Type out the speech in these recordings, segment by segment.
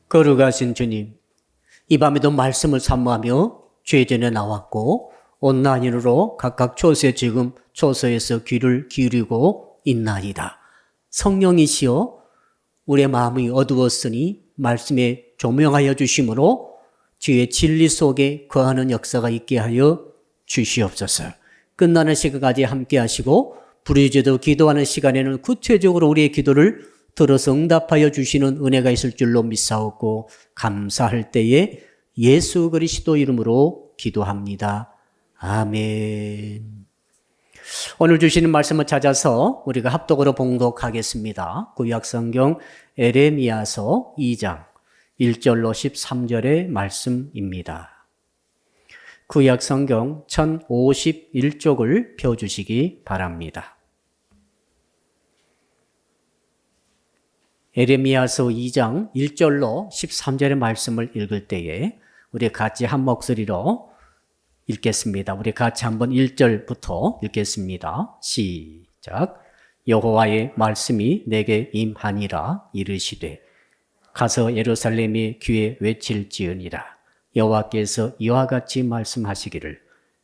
거룩하신 주님, 이 밤에도 말씀을 사모하며 죄전에 나왔고 온라인으로 각각 초소에 지금 초소에서 귀를 기울이고 있나이다. 성령이시여 우리의 마음이 어두웠으니 말씀에 조명하여 주심으로 주의 진리 속에 거하는 역사가 있게 하여 주시옵소서. 끝나는 시간까지 함께 하시고 부르짖어 기도하는 시간에는 구체적으로 우리의 기도를 들어서 응답하여 주시는 은혜가 있을 줄로 믿사옵고 감사할 때에 예수 그리스도 이름으로 기도합니다. 아멘. 오늘 주시는 말씀을 찾아서 우리가 합독으로 봉독하겠습니다. 구약성경 에레미야서 2장 1절로 13절의 말씀입니다. 구약성경 1051쪽을 펴주시기 바랍니다. 에레미야서 2장 1절로 13절의 말씀을 읽을 때에 우리 같이 한 목소리로 읽겠습니다. 우리 같이 한번 1절부터 읽겠습니다. 시작. 여호와의 말씀이 내게 임하니라 이르시되 가서 예루살렘의 귀에 외칠지으니라. 여호와께서 이와 같이 말씀하시기를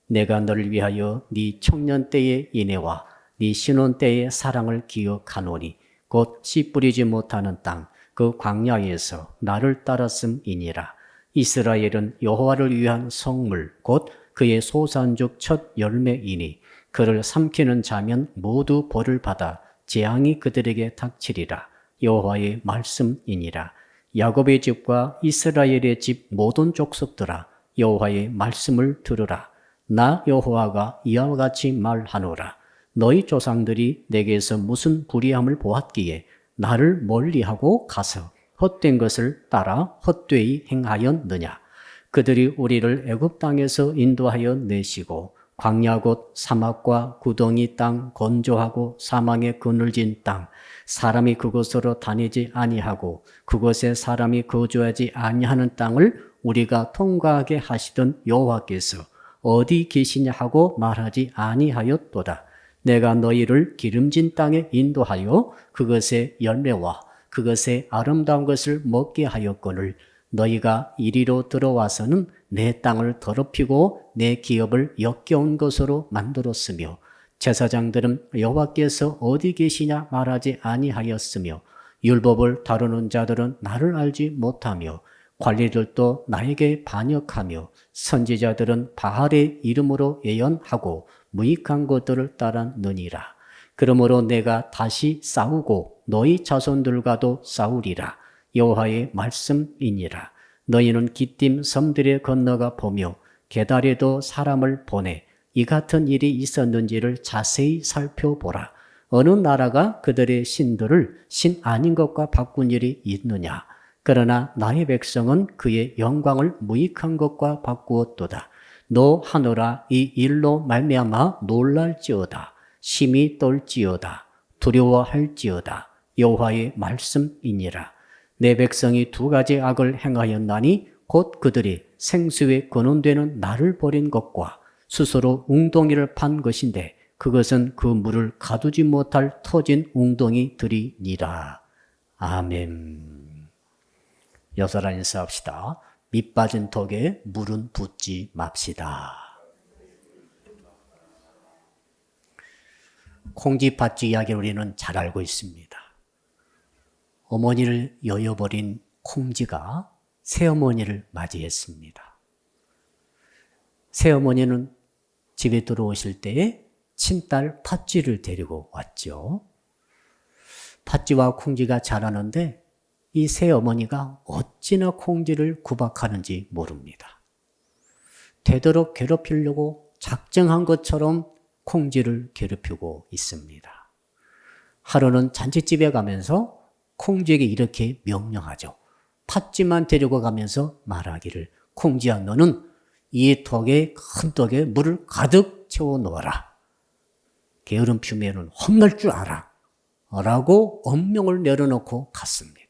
내가 너를 위하여 네 청년 때의 인애와 네 신혼 때의 사랑을 기억하노니 곧 씨 뿌리지 못하는 땅 그 광야에서 나를 따랐음이니라. 이스라엘은 여호와를 위한 성물 곧 그의 소산족 첫 열매이니 그를 삼키는 자면 모두 벌을 받아 재앙이 그들에게 닥치리라. 여호와의 말씀이니라. 야곱의 집과 이스라엘의 집 모든 족속들아 여호와의 말씀을 들으라. 나 여호와가 이와 같이 말하노라. 너희 조상들이 내게서 무슨 불의함을 보았기에 나를 멀리하고 가서 헛된 것을 따라 헛되이 행하였느냐. 그들이 우리를 애굽 땅에서 인도하여 내시고 광야 곧 사막과 구덩이 땅 건조하고 사망의 그늘진 땅 사람이 그곳으로 다니지 아니하고 그곳에 사람이 거주하지 아니하는 땅을 우리가 통과하게 하시던 여호와께서 어디 계시냐 하고 말하지 아니하였도다. 내가 너희를 기름진 땅에 인도하여 그것의 열매와 그것의 아름다운 것을 먹게 하였거늘 너희가 이리로 들어와서는 내 땅을 더럽히고 내 기업을 역겨운 것으로 만들었으며 제사장들은 여호와께서 어디 계시냐 말하지 아니하였으며 율법을 다루는 자들은 나를 알지 못하며 관리들도 나에게 반역하며 선지자들은 바알의 이름으로 예언하고 무익한 것들을 따랐느니라. 그러므로 내가 다시 싸우고 너희 자손들과도 싸우리라. 여호와의 말씀이니라. 너희는 기띔 섬들에 건너가 보며 게달에도 사람을 보내 이 같은 일이 있었는지를 자세히 살펴보라. 어느 나라가 그들의 신들을 신 아닌 것과 바꾼 일이 있느냐. 그러나 나의 백성은 그의 영광을 무익한 것과 바꾸었도다. 너 하노라 이 일로 말미암아 놀랄지어다. 심히 떨지어다. 두려워할지어다. 여호와의 말씀이니라. 내 백성이 두 가지 악을 행하였나니 곧 그들이 생수에 근원되는 나를 버린 것과 스스로 웅덩이를 판 것인데 그것은 그 물을 가두지 못할 터진 웅덩이들이니라. 아멘. 여서라 인사합시다. 밑 빠진 턱에 물은 붓지 맙시다. 콩쥐팥쥐 이야기를 우리는 잘 알고 있습니다. 어머니를 여여버린 콩쥐가 새어머니를 맞이했습니다. 새어머니는 집에 들어오실 때에 친딸 팥쥐를 데리고 왔죠. 팥쥐와 콩쥐가 자라는데 이 새어머니가 어찌나 콩쥐를 구박하는지 모릅니다. 되도록 괴롭히려고 작정한 것처럼 콩쥐를 괴롭히고 있습니다. 하루는 잔치집에 가면서 콩쥐에게 이렇게 명령하죠. 팥쥐만 데리고 가면서 말하기를 콩쥐야 너는 이 덕에 큰 덕에 물을 가득 채워 놓아라. 게으름 피우면 혼날 줄 알아. 라고 엄명을 내려놓고 갔습니다.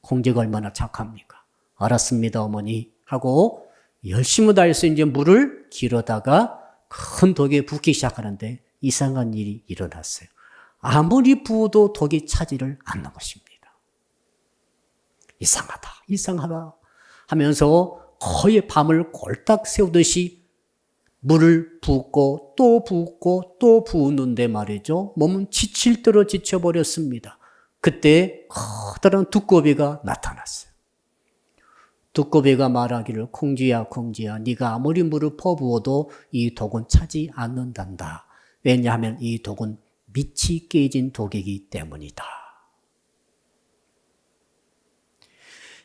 콩쥐가 얼마나 착합니까? 알았습니다 어머니 하고 열심히 다해서 이제 물을 길어다가 큰 덕에 붓기 시작하는데 이상한 일이 일어났어요. 아무리 부어도 덕이 차지를 않는 것입니다. 이상하다, 이상하다 하면서 거의 밤을 꼴딱 새우듯이 물을 붓고 또 붓고 또 부었는데 말이죠. 몸은 지칠 대로 지쳐버렸습니다. 그때 커다란 두꺼비가 나타났어요. 두꺼비가 말하기를 콩쥐야 콩쥐야 네가 아무리 물을 퍼부어도 이 독은 차지 않는단다. 왜냐하면 이 독은 밑이 깨진 독이기 때문이다.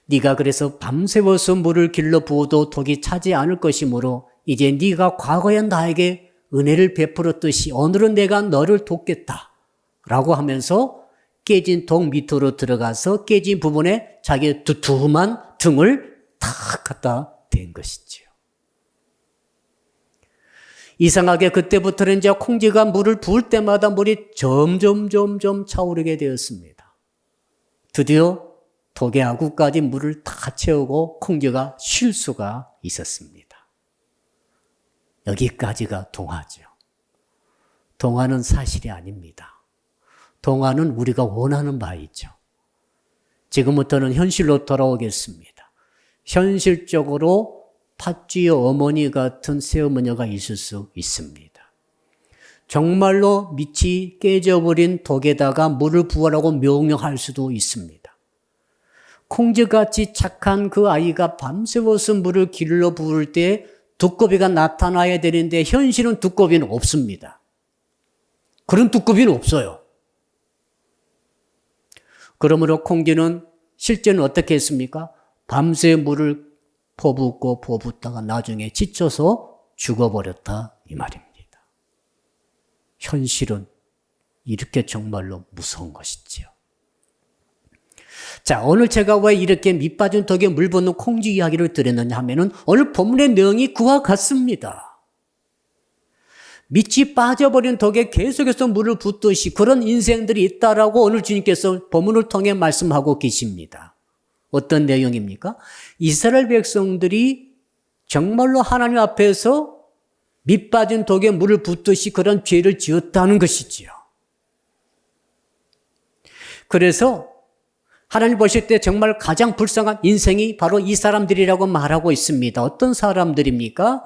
네가 그래서 밤새워서 물을 길러 부어도 독이 차지 않을 것이므로 이제 네가 과거에 나에게 은혜를 베풀었듯이 오늘은 내가 너를 돕겠다 라고 하면서 깨진 독 밑으로 들어가서 깨진 부분에 자기의 두툼한 등을 탁 갖다 댄 것이지요. 이상하게 그때부터는 이제 콩쥐가 물을 부을 때마다 물이 점점 차오르게 되었습니다. 드디어 독의 아구까지 물을 다 채우고 콩쥐가 쉴 수가 있었습니다. 여기까지가 동화죠. 동화는 사실이 아닙니다. 동화는 우리가 원하는 바이죠. 지금부터는 현실로 돌아오겠습니다. 현실적으로 팥쥐의 어머니 같은 새어머니가 있을 수 있습니다. 정말로 밑이 깨져버린 독에다가 물을 부으라고 명령할 수도 있습니다. 콩쥐같이 착한 그 아이가 밤새워서 물을 길러 부을 때 두꺼비가 나타나야 되는데 현실은 두꺼비는 없습니다. 그런 두꺼비는 없어요. 그러므로 콩쥐는 실제는 어떻게 했습니까? 밤새 물을 퍼붓고 퍼붓다가 나중에 지쳐서 죽어버렸다 이 말입니다. 현실은 이렇게 정말로 무서운 것이지요. 자, 오늘 제가 왜 이렇게 밑빠진 덕에 물 붓는 콩쥐 이야기를 드렸느냐 하면은 오늘 본문의 내용이 그와 같습니다. 밑이 빠져버린 덕에 계속해서 물을 붓듯이 그런 인생들이 있다라고 오늘 주님께서 본문을 통해 말씀하고 계십니다. 어떤 내용입니까? 이스라엘 백성들이 정말로 하나님 앞에서 밑빠진 독에 물을 붓듯이 그런 죄를 지었다는 것이지요. 그래서 하나님 보실 때 정말 가장 불쌍한 인생이 바로 이 사람들이라고 말하고 있습니다. 어떤 사람들입니까?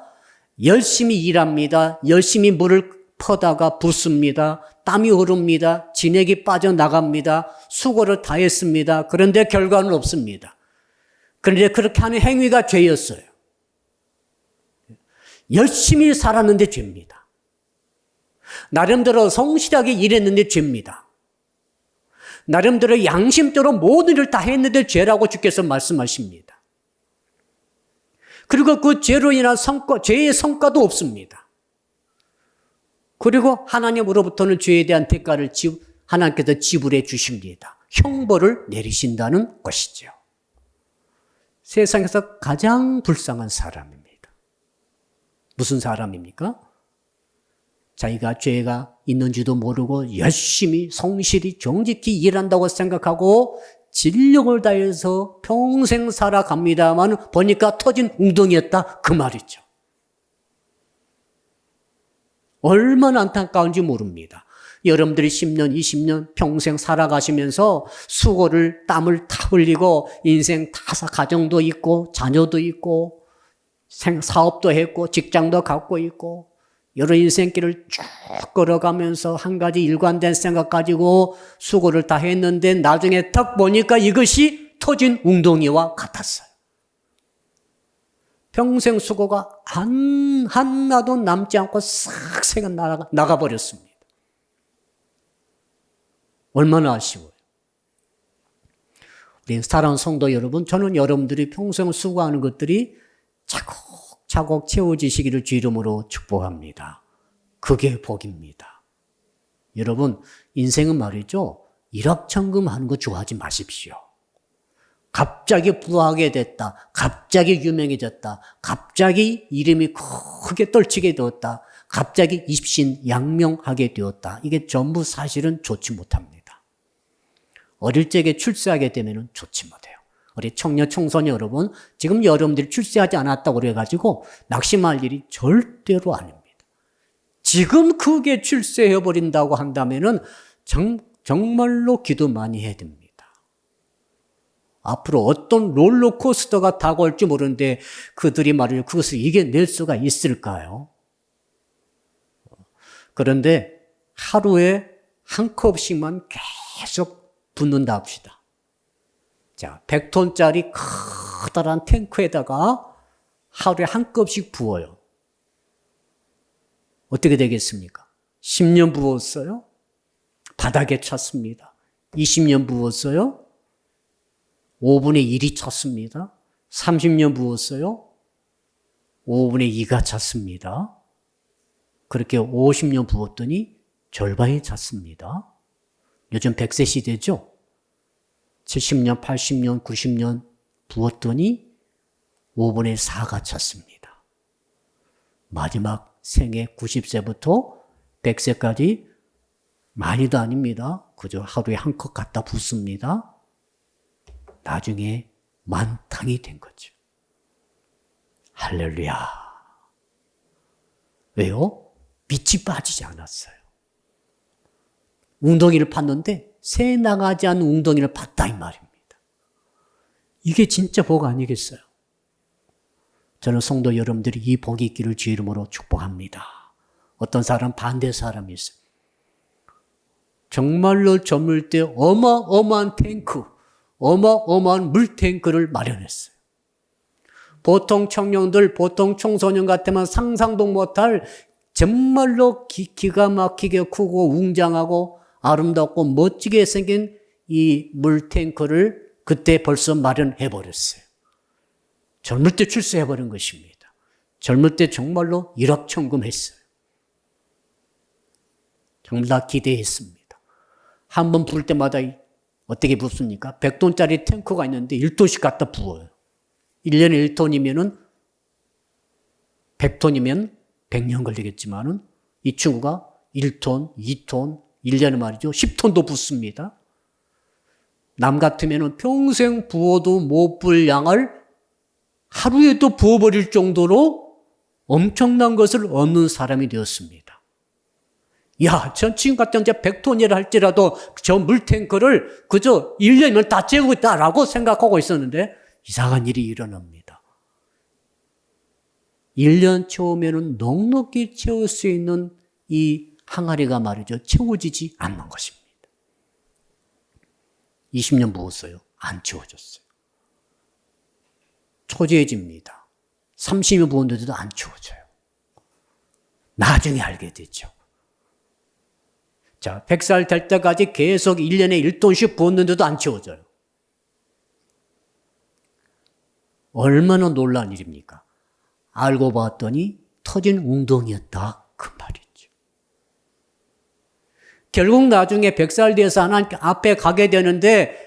열심히 일합니다. 열심히 물을 퍼다가 붓습니다. 땀이 흐릅니다. 진액이 빠져나갑니다. 수고를 다했습니다. 그런데 결과는 없습니다. 그런데 그렇게 하는 행위가 죄였어요. 열심히 살았는데 죄입니다. 나름대로 성실하게 일했는데 죄입니다. 나름대로 양심대로 모든 일을 다 했는데 죄라고 주께서 말씀하십니다. 그리고 그 죄로 인한 죄의 성과도 없습니다. 그리고 하나님으로부터는 죄에 대한 대가를 하나님께서 지불해 주십니다. 형벌을 내리신다는 것이죠. 세상에서 가장 불쌍한 사람입니다. 무슨 사람입니까? 자기가 죄가 있는지도 모르고 열심히 성실히 정직히 일한다고 생각하고 진력을 다해서 평생 살아갑니다만 보니까 터진 웅덩이였다 그 말이죠. 얼마나 안타까운지 모릅니다. 여러분들이 10년, 20년 평생 살아가시면서 수고를 땀을 다 흘리고 인생 다 가정도 있고 자녀도 있고 사업도 했고 직장도 갖고 있고 여러 인생길을 쭉 걸어가면서 한 가지 일관된 생각 가지고 수고를 다 했는데 나중에 딱 보니까 이것이 터진 웅덩이와 같았어요. 평생 수고가 하나도 남지 않고 싹 새가 나가버렸습니다. 얼마나 아쉬워요. 우리 사랑하는 성도 여러분, 저는 여러분들이 평생 수고하는 것들이 차곡차곡 채워지시기를 주 이름으로 축복합니다. 그게 복입니다. 여러분, 인생은 말이죠. 일확천금하는 거 좋아하지 마십시오. 갑자기 부하게 됐다. 갑자기 유명해졌다. 갑자기 이름이 크게 떨치게 되었다. 갑자기 입신양명하게 되었다. 이게 전부 사실은 좋지 못합니다. 어릴 적에 출세하게 되면 좋지 못해요. 우리 청년, 청소년 여러분, 지금 여러분들이 출세하지 않았다고 그래가지고 낙심할 일이 절대로 아닙니다. 지금 크게 출세해버린다고 한다면은 정말로 기도 많이 해야 됩니다. 앞으로 어떤 롤러코스터가 다가올지 모르는데 그들이 말이죠. 그것을 이겨낼 수가 있을까요? 그런데 하루에 한 컵씩만 계속 붓는다 합시다. 자, 100톤짜리 커다란 탱크에다가 하루에 한 컵씩 부어요. 어떻게 되겠습니까? 10년 부었어요? 바닥에 찼습니다. 20년 부었어요? 5분의 1이 찼습니다. 30년 부었어요? 5분의 2가 찼습니다. 그렇게 50년 부었더니 절반이 찼습니다. 요즘 100세 시대죠? 70년, 80년, 90년 부었더니 5분의 4가 찼습니다. 마지막 생애 90세부터 100세까지 많이도 아닙니다. 그저 하루에 한 컵 갖다 붓습니다. 나중에 만탕이 된 거죠. 할렐루야. 왜요? 빛이 빠지지 않았어요. 웅덩이를 팠는데 새 나가지 않은 웅덩이를 팠다 이 말입니다. 이게 진짜 복 아니겠어요? 저는 성도 여러분들이 이 복이 있기를 주 이름으로 축복합니다. 어떤 사람 반대 사람이 있어요. 정말로 저물 때 어마어마한 탱크, 어마어마한 물탱크를 마련했어요. 보통 청년들, 보통 청소년 같으면 상상도 못할 정말로 기가 막히게 크고 웅장하고 아름답고 멋지게 생긴 이 물탱크를 그때 벌써 마련해버렸어요. 젊을 때 출세해버린 것입니다. 젊을 때 정말로 일확천금했어요. 정말 다 기대했습니다. 한 번 부을 때마다 어떻게 붓습니까? 100톤짜리 탱크가 있는데 1톤씩 갖다 부어요. 1년에 1톤이면은 100톤이면 100년 걸리겠지만은 이 친구가 1톤, 2톤, 1년에 말이죠. 10톤도 붓습니다. 남 같으면은 평생 부어도 못 불 양을 하루에도 부어버릴 정도로 엄청난 것을 얻는 사람이 되었습니다. 야, 전 지금 같은 이제 100톤이라 할지라도 저 물탱크를 그저 1년이면 다 채우고 있다라고 생각하고 있었는데 이상한 일이 일어납니다. 1년 채우면은 넉넉히 채울 수 있는 이 항아리가 말이죠. 채워지지 않는 것입니다. 20년 부었어요. 안 채워졌어요. 초조해집니다. 30년 부었는데도 안 채워져요. 나중에 알게 되죠. 자, 100살 될 때까지 계속 1년에 1톤씩 부었는데도 안 채워져요. 얼마나 놀라운 일입니까? 알고 봤더니 터진 웅덩이였다. 그 말이죠. 결국 나중에 100살 돼서 하나님 앞에 가게 되는데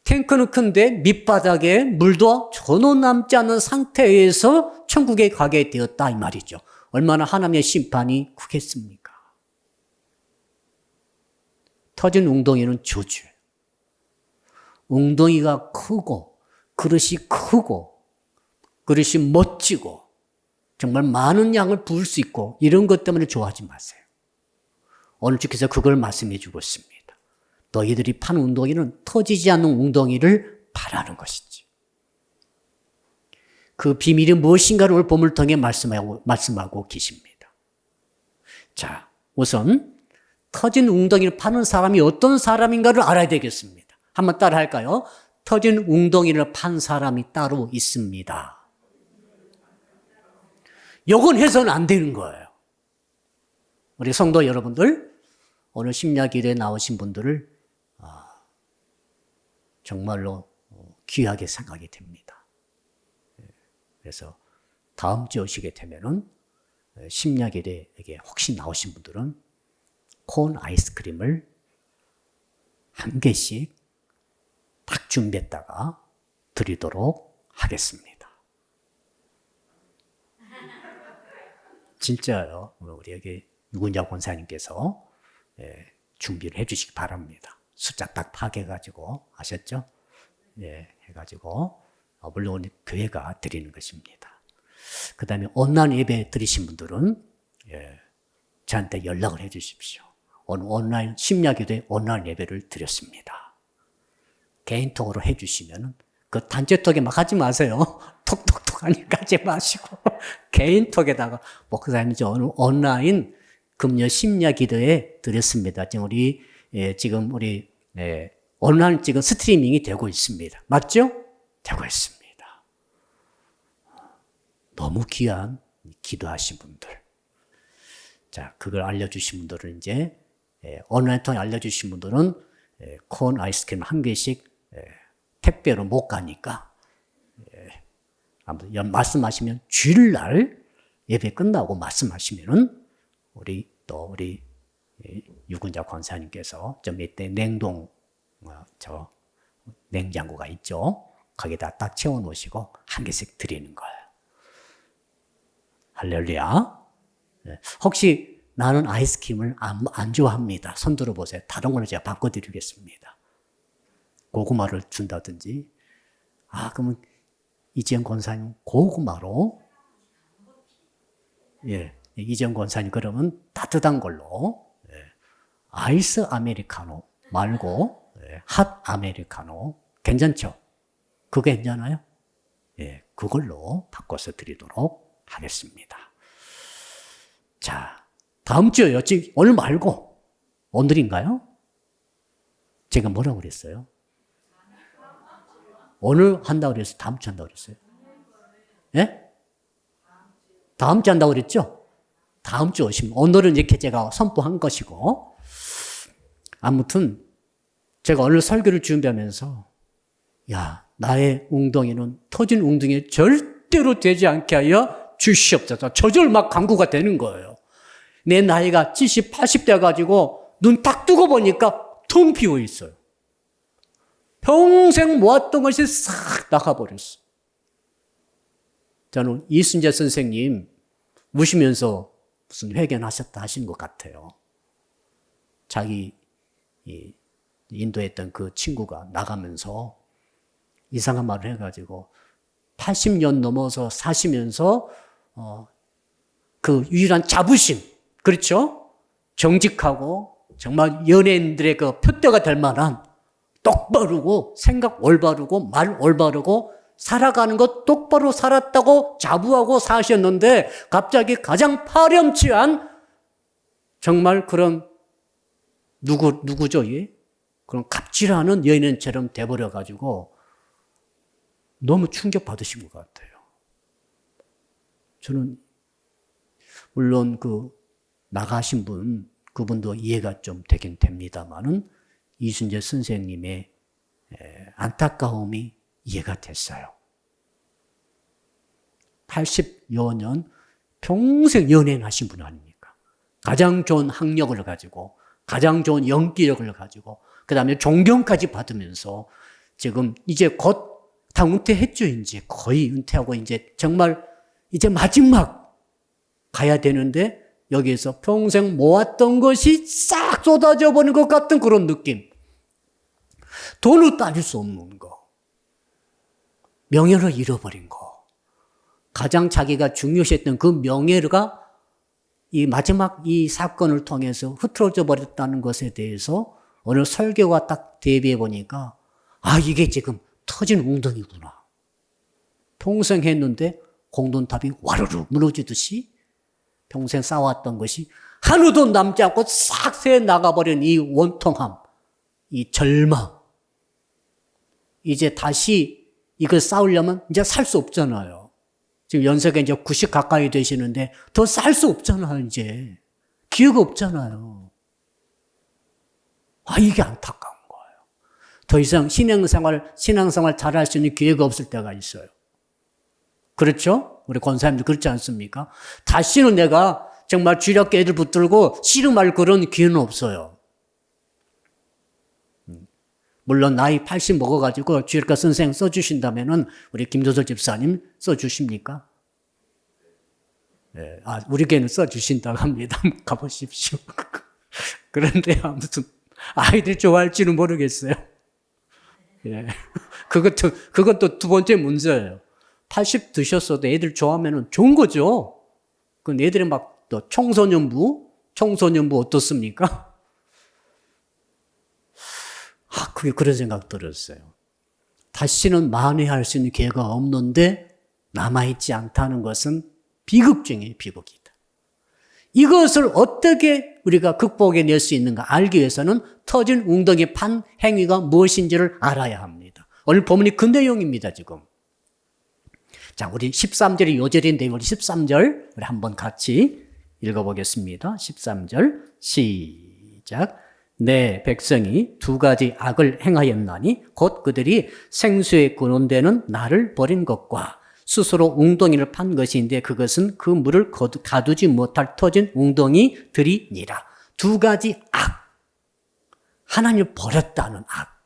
탱크는 큰데 밑바닥에 물도 전혀 남지 않은 상태에서 천국에 가게 되었다 이 말이죠. 얼마나 하나님의 심판이 크겠습니까? 터진 웅덩이는 저주예요. 웅덩이가 크고 그릇이 크고 그릇이 멋지고 정말 많은 양을 부을 수 있고 이런 것 때문에 좋아하지 마세요. 오늘 주께서 그걸 말씀해 주고 있습니다. 너희들이 파는 웅덩이는 터지지 않는 웅덩이를 파라는 것이지. 그 비밀이 무엇인가를 오늘 본문을 통해 말씀하고 계십니다. 자, 우선 터진 웅덩이를 파는 사람이 어떤 사람인가를 알아야 되겠습니다. 한번 따라 할까요? 터진 웅덩이를 판 사람이 따로 있습니다. 요건 해서는 안 되는 거예요. 우리 성도 여러분들, 오늘 심야기도에 나오신 분들을 정말로 귀하게 생각이 됩니다. 그래서 다음 주에 오시게 되면은 심야기도에 혹시 나오신 분들은 콘 아이스크림을 한 개씩 딱 준비했다가 드리도록 하겠습니다. 진짜요. 우리 여기 유근자 권사님께서 준비를 해 주시기 바랍니다. 숫자 딱 파괴해가지고 아셨죠? 해가지고 물론 교회가 드리는 것입니다. 그 다음에 온라인 예배 드리신 분들은 저한테 연락을 해 주십시오. 오늘 온라인 심야기도에 온라인 예배를 드렸습니다. 개인톡으로 해주시면은, 그 단체톡에 막 하지 마세요. 톡톡톡 하니까 하지 마시고, 개인톡에다가, 목사님, 저 온라인 금요 심야 기도에 드렸습니다. 지금 우리, 온라인 지금 스트리밍이 되고 있습니다. 맞죠? 되고 있습니다. 너무 귀한 기도하신 분들. 자, 그걸 알려주신 분들은 이제, 온라인 통해 알려주신 분들은, 콘 아이스크림 한 개씩, 택배로 못 가니까, 아무튼 말씀하시면 주일날 예배 끝나고 말씀하시면은, 우리 유근자 권사님께서 좀 이때 냉장고가 있죠. 거기다 딱 채워놓으시고 한 개씩 드리는 거예요. 할렐루야. 혹시 나는 아이스크림을 안 좋아합니다. 손 들어보세요. 다른 거는 제가 바꿔드리겠습니다. 고구마를 준다든지. 그러면 이지영 권사님 고구마로. 이지영 권사님 그러면 따뜻한 걸로. 아이스 아메리카노 말고 핫 아메리카노. 괜찮죠? 그거 괜찮아요? 그걸로 바꿔서 드리도록 하겠습니다. 자, 다음 주요. 오늘 말고 오늘인가요? 제가 뭐라고 그랬어요? 오늘 한다고 그랬어요? 다음 주 한다고 그랬어요? 예? 다음 주 한다고 그랬죠? 다음 주 오시면 오늘은 이렇게 제가 선포한 것이고, 아무튼 제가 오늘 설교를 준비하면서 나의 웅덩이는 터진 웅덩이에 절대로 되지 않게 하여 주시옵소서. 저절 막 강구가 되는 거예요. 내 나이가 70, 80대 가지고 눈 딱 뜨고 보니까 텅 비어 있어요. 평생 모았던 것이 싹 나가버렸어. 저는 이순재 선생님 우시면서 무슨 회견하셨다 하시는 것 같아요. 자기 인도했던 그 친구가 나가면서 이상한 말을 해가지고 80년 넘어서 사시면서 그 유일한 자부심, 그렇죠? 정직하고 정말 연예인들의 그 표대가 될 만한 똑바르고 생각 올바르고 말 올바르고 살아가는 것 똑바로 살았다고 자부하고 사셨는데 갑자기 가장 파렴치한 정말 그런 누구죠? 그런 갑질하는 연예인처럼 돼버려가지고 너무 충격받으신 것 같아요. 저는 물론 나가신 그분도 이해가 좀 되긴 됩니다만은 이순재 선생님의 안타까움이 이해가 됐어요. 80여 년 평생 연예인 하신 분 아닙니까? 가장 좋은 학력을 가지고 가장 좋은 연기력을 가지고 그 다음에 존경까지 받으면서 지금 이제 곧 다 은퇴했죠. 이제 거의 은퇴하고 이제 정말 이제 마지막 가야 되는데 여기에서 평생 모았던 것이 싹 쏟아져 버리는 것 같은 그런 느낌. 돈을 따질 수 없는 거. 명예를 잃어버린 거. 가장 자기가 중요시했던 그 명예가 이 마지막 이 사건을 통해서 흐트러져 버렸다는 것에 대해서 오늘 설교가 딱 대비해 보니까 이게 지금 터진 웅덩이구나. 평생 했는데 공돈탑이 와르르 무너지듯이 평생 쌓아왔던 것이 하루도 남지 않고 싹 새 나가버린 이 원통함, 이 절망. 이제 다시 이걸 쌓으려면 이제 살 수 없잖아요. 지금 연세가 이제 90 가까이 되시는데 더 살 수 없잖아요, 이제. 기회가 없잖아요. 이게 안타까운 거예요. 더 이상 신앙생활 잘할 수 있는 기회가 없을 때가 있어요. 그렇죠? 우리 권사님도 그렇지 않습니까? 다시는 내가 정말 주일학교 애들 붙들고 씨름할 그런 기회는 없어요. 물론 나이 80 먹어가지고 주일학교 선생 써주신다면은 우리 김도설 집사님 써주십니까? 우리 교회는 써주신다고 합니다. 가보십시오. 그런데 아무튼 아이들 좋아할지는 모르겠어요. 그것도 두 번째 문제예요. 80 드셨어도 애들 좋아하면 좋은 거죠. 그 애들이 막 또 청소년부 어떻습니까? 그게 그런 생각 들었어요. 다시는 만회할 수 있는 기회가 없는데 남아있지 않다는 것은 비극 중에 비극이다. 이것을 어떻게 우리가 극복해낼 수 있는가 알기 위해서는 터진 웅덩이 판 행위가 무엇인지를 알아야 합니다. 오늘 본문이 그 내용입니다, 지금. 자, 우리 13절이 요절인데 우리 13절 우리 한번 같이 읽어보겠습니다. 13절 시작. 내 백성이 두 가지 악을 행하였나니 곧 그들이 생수에 근원되는 나를 버린 것과 스스로 웅덩이를 판 것인데 그것은 그 물을 가두지 못할 터진 웅덩이들이니라. 두 가지 악. 하나님을 버렸다는 악.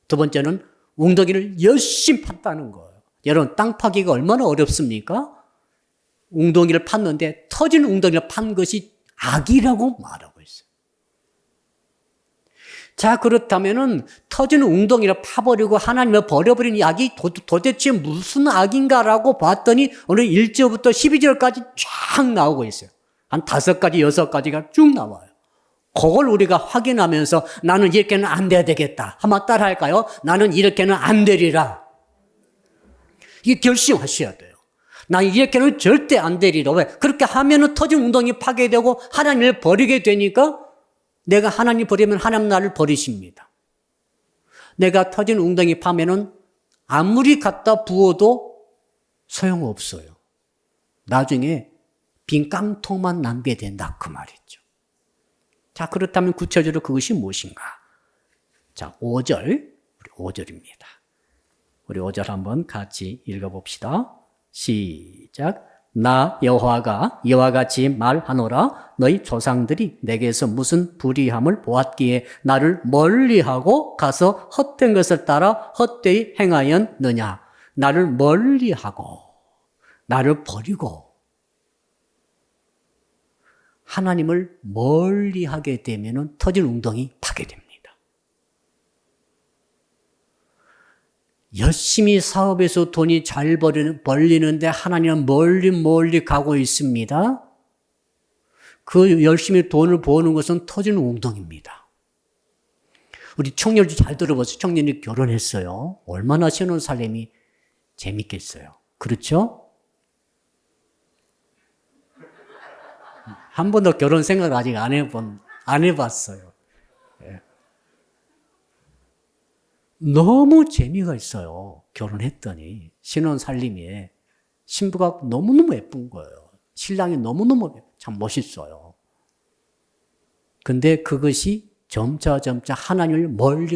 두 번째는 웅덩이를 열심히 팠다는 거예요. 여러분, 땅 파기가 얼마나 어렵습니까? 웅덩이를 팠는데 터진 웅덩이를 판 것이 악이라고 말하고 있어요. 자, 그렇다면은 터진 웅덩이를 파버리고 하나님을 버려버린 이 악이 도대체 무슨 악인가라고 봤더니 오늘 1절부터 12절까지 쫙 나오고 있어요. 한 5가지, 6가지가 쭉 나와요. 그걸 우리가 확인하면서 나는 이렇게는 안 돼야 되겠다. 한번 따라 할까요? 나는 이렇게는 안 되리라. 이게 결심하셔야 돼요. 나 이렇게는 절대 안 되리라. 왜? 그렇게 하면은 터진 웅덩이 파괴되고 하나님을 버리게 되니까 내가 하나님 버리면 하나님 나를 버리십니다. 내가 터진 웅덩이 파면은 아무리 갖다 부어도 소용없어요. 나중에 빈 깡통만 남게 된다. 그 말이죠. 자, 그렇다면 구체적으로 그것이 무엇인가? 자, 5절. 우리 5절입니다. 우리 5절 한번 같이 읽어봅시다. 시작. 나 여호와가 이와 같이 말하노라. 너희 조상들이 내게서 무슨 불의함을 보았기에 나를 멀리하고 가서 헛된 것을 따라 헛되이 행하였느냐. 나를 멀리하고 나를 버리고 하나님을 멀리하게 되면 터진 웅덩이 파괴됩니다. 열심히 사업에서 돈이 잘 벌리는데 하나님은 멀리 가고 있습니다. 그 열심히 돈을 버는 것은 터지는 웅덩이입니다. 우리 청년들 잘 들어보세요. 청년이 결혼했어요. 얼마나 신혼살림이 재밌겠어요. 그렇죠? 한 번도 결혼 생각 아직 안 해봤어요. 너무 재미가 있어요. 결혼했더니 신혼살림에 신부가 너무너무 예쁜 거예요. 신랑이 너무너무 참 멋있어요. 근데 그것이 점차 하나님을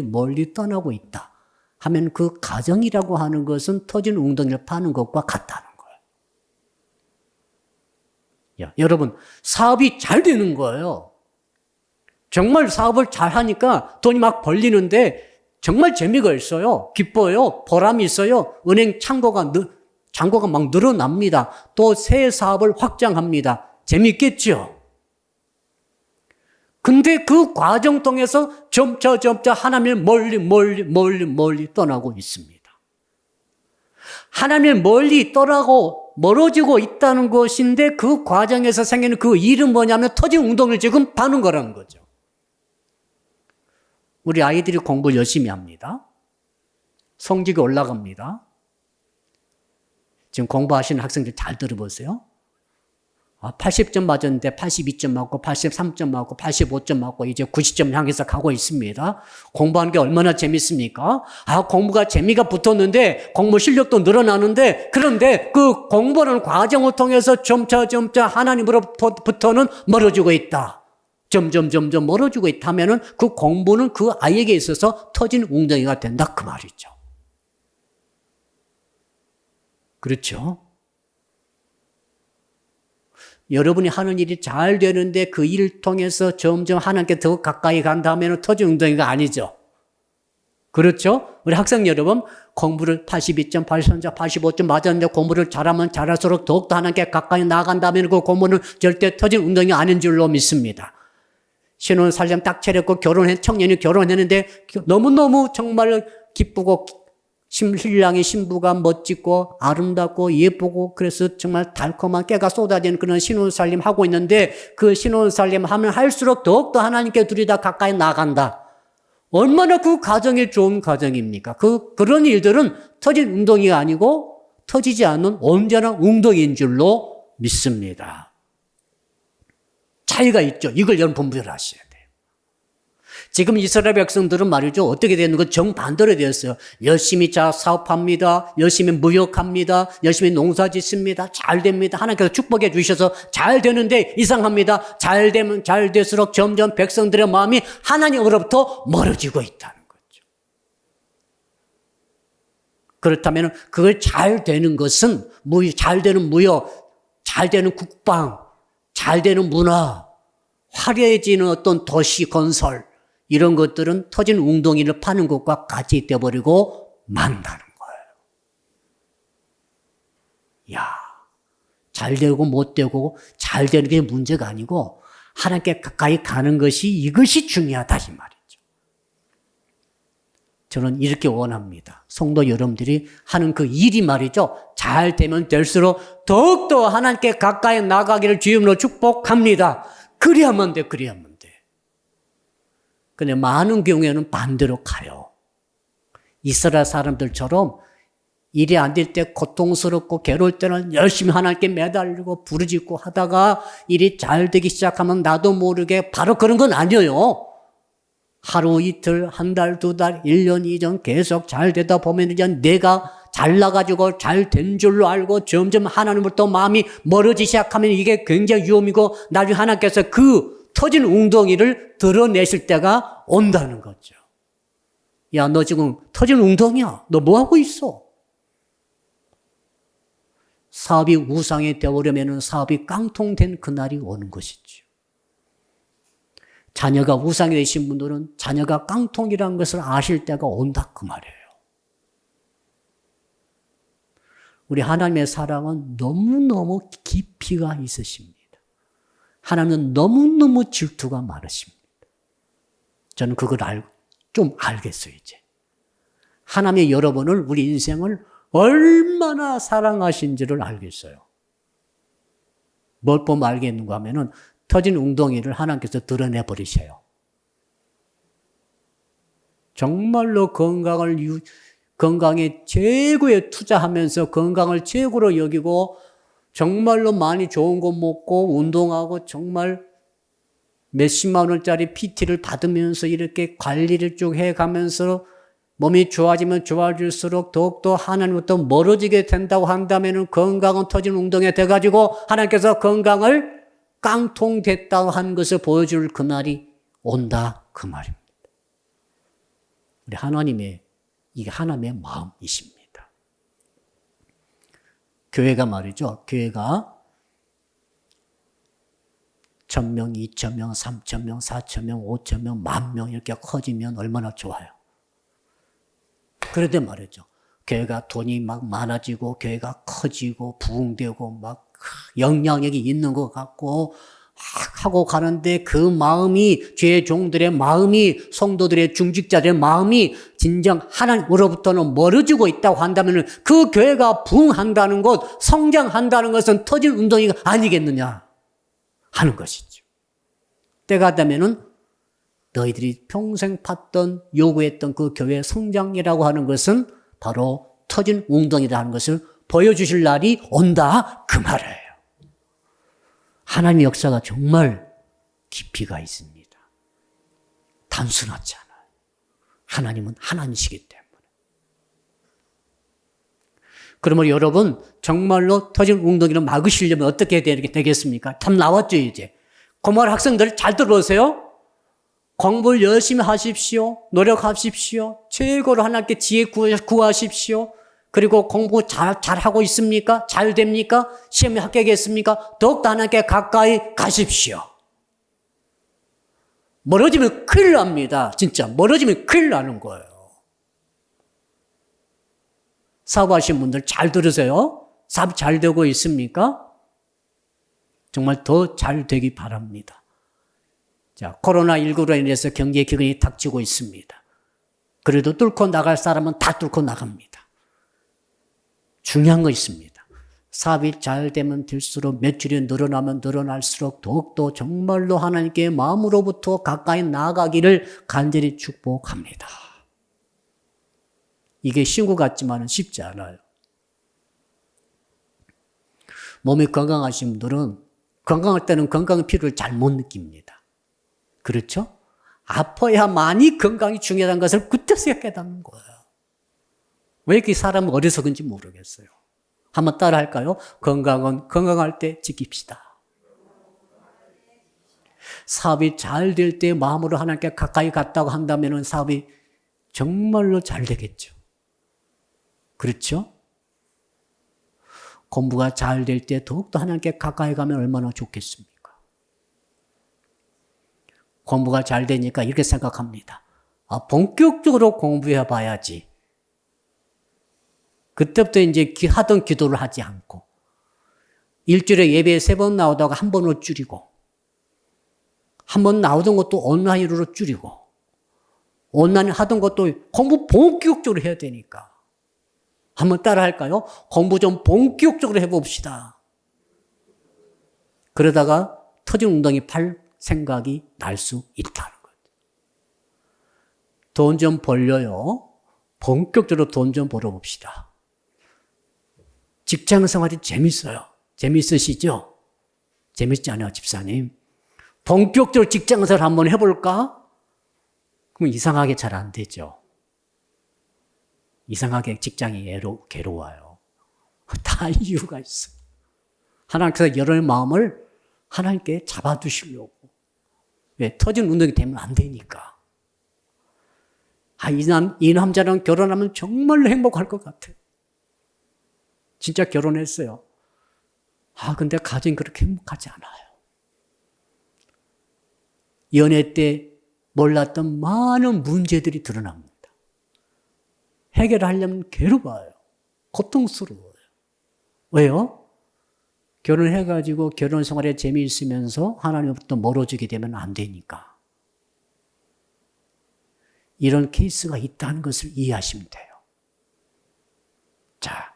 멀리 떠나고 있다 하면 그 가정이라고 하는 것은 터진 웅덩이를 파는 것과 같다는 거예요. 여러분, 사업이 잘 되는 거예요. 정말 사업을 잘 하니까 돈이 막 벌리는데 정말 재미가 있어요. 기뻐요. 보람이 있어요. 은행 창고가 막 늘어납니다. 또 새 사업을 확장합니다. 재밌겠죠? 근데 그 과정 통해서 점차 하나님을 멀리 떠나고 있습니다. 하나님을 멀리 떠나고 멀어지고 있다는 것인데 그 과정에서 생기는 그 일은 뭐냐면 터진 웅덩이를 지금 파는 거라는 거죠. 우리 아이들이 공부를 열심히 합니다. 성적이 올라갑니다. 지금 공부하시는 학생들 잘 들어보세요. 80점 맞았는데 82점 맞고 83점 맞고 85점 맞고 이제 90점 향해서 가고 있습니다. 공부하는 게 얼마나 재밌습니까? 공부가 재미가 붙었는데 공부 실력도 늘어나는데 그런데 그 공부하는 과정을 통해서 점차 하나님으로부터는 멀어지고 있다. 점점 멀어지고 있다면은 그 공부는 그 아이에게 있어서 터진 웅덩이가 된다. 그 말이죠. 그렇죠? 여러분이 하는 일이 잘 되는데 그 일을 통해서 점점 하나님께 더 가까이 간다면 터진 웅덩이가 아니죠. 그렇죠? 우리 학생 여러분, 공부를 82점, 83점, 85점 맞았는데 공부를 잘하면 잘할수록 더욱더 하나님께 가까이 나아간다면 그 공부는 절대 터진 웅덩이가 아닌 줄로 믿습니다. 신혼살림 딱 차렸고 청년이 결혼했는데 너무너무 정말 기쁘고 신랑의 신부가 멋지고 아름답고 예쁘고 그래서 정말 달콤한 깨가 쏟아지는 그런 신혼살림 하고 있는데 그 신혼살림 하면 할수록 더욱더 하나님께 둘이 다 가까이 나간다. 얼마나 그 가정이 좋은 가정입니까? 그런 일들은 터진 웅덩이가 아니고 터지지 않는 온전한 웅덩이인 줄로 믿습니다. 차이가 있죠. 이걸 여러분 분별하셔야 돼요. 지금 이스라엘 백성들은 말이죠. 어떻게 되는 거 정반대로 되었어요. 열심히 사업합니다. 열심히 무역합니다. 열심히 농사 짓습니다. 잘 됩니다. 하나님께서 축복해 주셔서 잘 되는데 이상합니다. 잘 되면 잘 될수록 점점 백성들의 마음이 하나님으로부터 멀어지고 있다는 거죠. 그렇다면 그걸 잘 되는 것은 잘 되는 무역, 잘 되는 국방, 잘 되는 문화, 화려해지는 어떤 도시 건설, 이런 것들은 터진 웅덩이를 파는 것과 같이 되어버리고 만다는 거예요. 야, 잘 되고 못 되고 잘 되는 게 문제가 아니고 하나님께 가까이 가는 것이 이것이 중요하다 이 말이죠. 저는 이렇게 원합니다. 성도 여러분들이 하는 그 일이 말이죠. 잘 되면 될수록 더욱더 하나님께 가까이 나가기를 주님으로 축복합니다. 그래야만 돼. 근데 많은 경우에는 반대로 가요. 이스라엘 사람들처럼 일이 안 될 때 고통스럽고 괴로울 때는 열심히 하나님께 매달리고 부르짖고 하다가 일이 잘 되기 시작하면 나도 모르게 바로 그런 건 아니에요. 하루 이틀, 한 달, 두 달, 1년, 2년 계속 잘 되다 보면 이제 내가 잘나가지고 잘 된 줄로 알고 점점 하나님으로부터 마음이 멀어지기 시작하면 이게 굉장히 위험이고 나중에 하나님께서 그 터진 웅덩이를 드러내실 때가 온다는 거죠. 야, 너 지금 터진 웅덩이야. 너 뭐 하고 있어? 사업이 우상이 되어버리면 사업이 깡통된 그날이 오는 것이죠. 자녀가 우상이 되신 분들은 자녀가 깡통이라는 것을 아실 때가 온다 그 말이에요. 우리 하나님의 사랑은 너무너무 깊이가 있으십니다. 하나님은 너무너무 질투가 많으십니다. 저는 그걸 좀 알겠어요, 이제. 하나님의 여러분을, 우리 인생을 얼마나 사랑하신지를 알겠어요. 뭘 보면 알겠는가 하면은 터진 웅덩이를 하나님께서 드러내버리셔요. 정말로 건강에 최고에 투자하면서 건강을 최고로 여기고 정말로 많이 좋은 거 먹고 운동하고 정말 몇십만 원짜리 PT를 받으면서 이렇게 관리를 쭉 해가면서 몸이 좋아지면 좋아질수록 더욱더 하나님부터 멀어지게 된다고 한다면 건강은 터진 웅덩이가 돼가지고 하나님께서 건강을 깡통됐다고 한 것을 보여줄 그날이 온다 그 말입니다. 우리 이게 하나님의 마음이십니다. 교회가 말이죠. 교회가 1,000명, 2,000명, 3,000명, 4,000명, 5,000명, 10,000명 이렇게 커지면 얼마나 좋아요. 그런데 말이죠. 교회가 돈이 막 많아지고 교회가 커지고 부흥되고 막 영향력이 있는 것 같고 하고 가는데 그 마음이 죄의 종들의 마음이 성도들의 중직자들의 마음이 진정 하나님으로부터는 멀어지고 있다고 한다면 그 교회가 부흥한다는 것, 성장한다는 것은 터진 웅덩이가 아니겠느냐 하는 것이죠. 때가 되면은 너희들이 평생 팠던 요구했던 그 교회 성장이라고 하는 것은 바로 터진 웅덩이라는 것을 보여주실 날이 온다 그 말이에요. 하나님의 역사가 정말 깊이가 있습니다. 단순하지 않아요. 하나님은 하나님이시기 때문에. 그러면 여러분 정말로 터진 웅덩이를 막으시려면 어떻게 되겠습니까? 답 나왔죠 이제. 고마운 학생들 잘 들어보세요. 공부를 열심히 하십시오. 노력하십시오. 최고로 하나님께 지혜 구하십시오. 그리고 공부 잘하고 있습니까? 잘 됩니까? 시험에 합격했습니까? 더욱더 하나님께 가까이 가십시오. 멀어지면 큰일 납니다. 진짜 멀어지면 큰일 나는 거예요. 사업하신 분들 잘 들으세요. 사업 잘 되고 있습니까? 정말 더 잘 되기 바랍니다. 자, 코로나19로 인해서 경제 기근이 닥치고 있습니다. 그래도 뚫고 나갈 사람은 다 뚫고 나갑니다. 중요한 거 있습니다. 사업이 잘 되면 될수록 매출이 늘어나면 늘어날수록 더욱더 정말로 하나님께 마음으로부터 가까이 나아가기를 간절히 축복합니다. 이게 쉬운 것 같지만 쉽지 않아요. 몸이 건강하신 분들은 건강할 때는 건강의 필요를 잘 못 느낍니다. 그렇죠? 아파야만이 건강이 중요하다는 것을 그때서야 깨닫는 거예요. 왜 이렇게 사람은 어리석은지 모르겠어요. 한번 따라 할까요? 건강은 건강할 때 지킵시다. 사업이 잘 될 때 마음으로 하나님께 가까이 갔다고 한다면 사업이 정말로 잘 되겠죠. 그렇죠? 공부가 잘 될 때 더욱더 하나님께 가까이 가면 얼마나 좋겠습니까? 공부가 잘 되니까 이렇게 생각합니다. 본격적으로 공부해 봐야지. 그때부터 이제 하던 기도를 하지 않고 일주일에 예배에 3번 나오다가 1번으로 줄이고 1번 나오던 것도 온라인으로 줄이고 온라인 하던 것도 공부 본격적으로 해야 되니까 한번 따라 할까요? 공부 좀 본격적으로 해봅시다. 그러다가 터진 웅덩이 팔 생각이 날 수 있다는 거죠. 돈 좀 벌려요. 본격적으로 돈 좀 벌어봅시다. 직장 생활이 재밌어요. 재밌으시죠? 재밌지 않아요, 집사님? 본격적으로 직장 생활 한번 해볼까? 그럼 이상하게 잘 안 되죠. 이상하게 직장이 괴로워요. 다 이유가 있어요. 하나님께서 여러분의 마음을 하나님께 잡아두시려고. 왜? 터진 운동이 되면 안 되니까. 이 남자랑 결혼하면 정말로 행복할 것 같아요. 진짜 결혼했어요. 근데 가정이 그렇게 행복하지 않아요. 연애 때 몰랐던 많은 문제들이 드러납니다. 해결하려면 괴로워요. 고통스러워요. 왜요? 결혼해가지고 결혼 생활에 재미있으면서 하나님부터 멀어지게 되면 안 되니까. 이런 케이스가 있다는 것을 이해하시면 돼요. 자,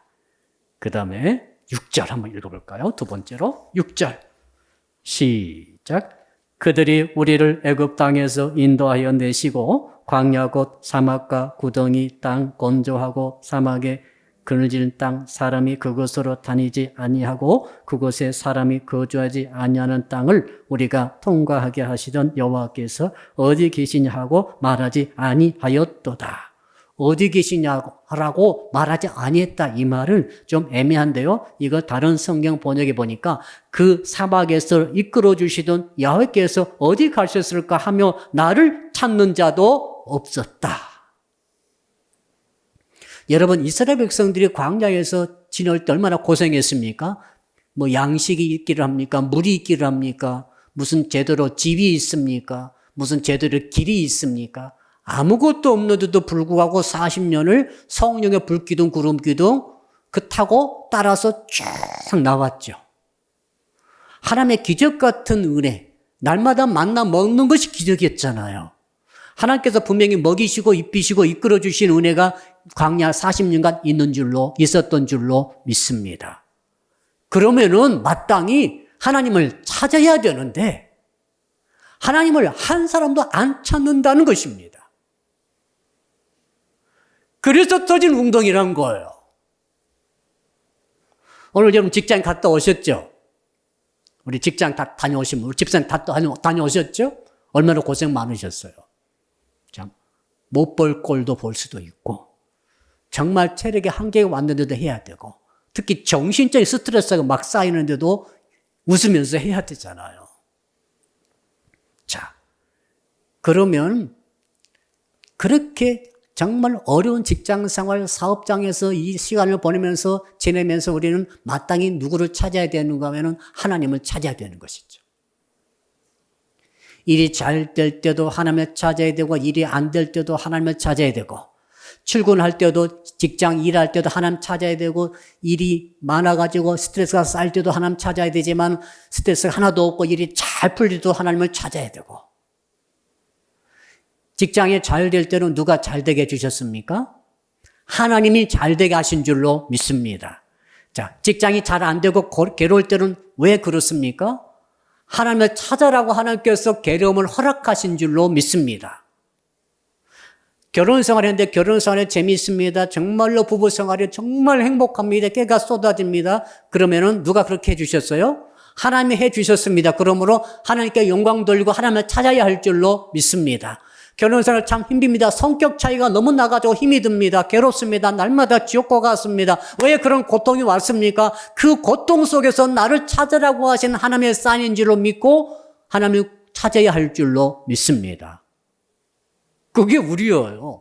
그 다음에 6절 한번 읽어볼까요? 두 번째로 6절 시작. 그들이 우리를 애굽 땅에서 인도하여 내시고 광야 곧 사막과 구덩이 땅 건조하고 사막에 그늘진 땅 사람이 그곳으로 다니지 아니하고 그곳에 사람이 거주하지 아니하는 땅을 우리가 통과하게 하시던 여호와께서 어디 계시냐 하고 말하지 아니하였도다. 어디 계시냐고 말하지 아니했다. 이 말은 좀 애매한데요. 이거 다른 성경 번역에 보니까 그 사막에서 이끌어 주시던 야훼께서 어디 가셨을까 하며 나를 찾는 자도 없었다. 여러분, 이스라엘 백성들이 광야에서 지낼 때 얼마나 고생했습니까? 뭐 양식이 있기를 합니까? 물이 있기를 합니까? 무슨 제대로 집이 있습니까? 무슨 제대로 길이 있습니까? 아무것도 없는데도 불구하고 40년을 성령의 불기둥 구름기둥 그 타고 따라서 쭉 나왔죠. 하나님의 기적 같은 은혜, 날마다 만나 먹는 것이 기적이었잖아요. 하나님께서 분명히 먹이시고 입히시고 이끌어 주신 은혜가 광야 40년간 있었던 줄로 믿습니다. 그러면은 마땅히 하나님을 찾아야 되는데 하나님을 한 사람도 안 찾는다는 것입니다. 그래서 터진 웅덩이란 거예요. 오늘 여러분 직장 갔다 오셨죠? 우리 직장 다 다녀오신 분, 우리 집사님 다 다녀오셨죠? 얼마나 고생 많으셨어요. 참, 못 볼 꼴도 볼 수도 있고, 정말 체력에 한계가 왔는데도 해야 되고, 특히 정신적인 스트레스가 막 쌓이는데도 웃으면서 해야 되잖아요. 자, 그러면 그렇게 정말 어려운 직장 생활, 사업장에서 이 시간을 보내면서 지내면서 우리는 마땅히 누구를 찾아야 되는가 하면 하나님을 찾아야 되는 것이죠. 일이 잘 될 때도 하나님을 찾아야 되고 일이 안 될 때도 하나님을 찾아야 되고 출근할 때도 직장 일할 때도 하나님 찾아야 되고 일이 많아가지고 스트레스가 쌓일 때도 하나님 찾아야 되지만 스트레스가 하나도 없고 일이 잘 풀릴 때도 하나님을 찾아야 되고 직장에 잘 될 때는 누가 잘 되게 해주셨습니까? 하나님이 잘 되게 하신 줄로 믿습니다. 자, 직장이 잘 안 되고 괴로울 때는 왜 그렇습니까? 하나님을 찾아라고 하나님께서 괴로움을 허락하신 줄로 믿습니다. 결혼생활 했는데 결혼생활이 재미있습니다. 정말로 부부생활이 정말 행복합니다. 깨가 쏟아집니다. 그러면은 누가 그렇게 해주셨어요? 하나님이 해주셨습니다. 그러므로 하나님께 영광 돌리고 하나님을 찾아야 할 줄로 믿습니다. 결혼생활 참 힘듭니다. 성격 차이가 너무 나가지고 힘이 듭니다. 괴롭습니다. 날마다 지옥과 같습니다. 왜 그런 고통이 왔습니까? 그 고통 속에서 나를 찾으라고 하신 하나님의 사인인 줄로 믿고 하나님을 찾아야 할 줄로 믿습니다. 그게 우리예요.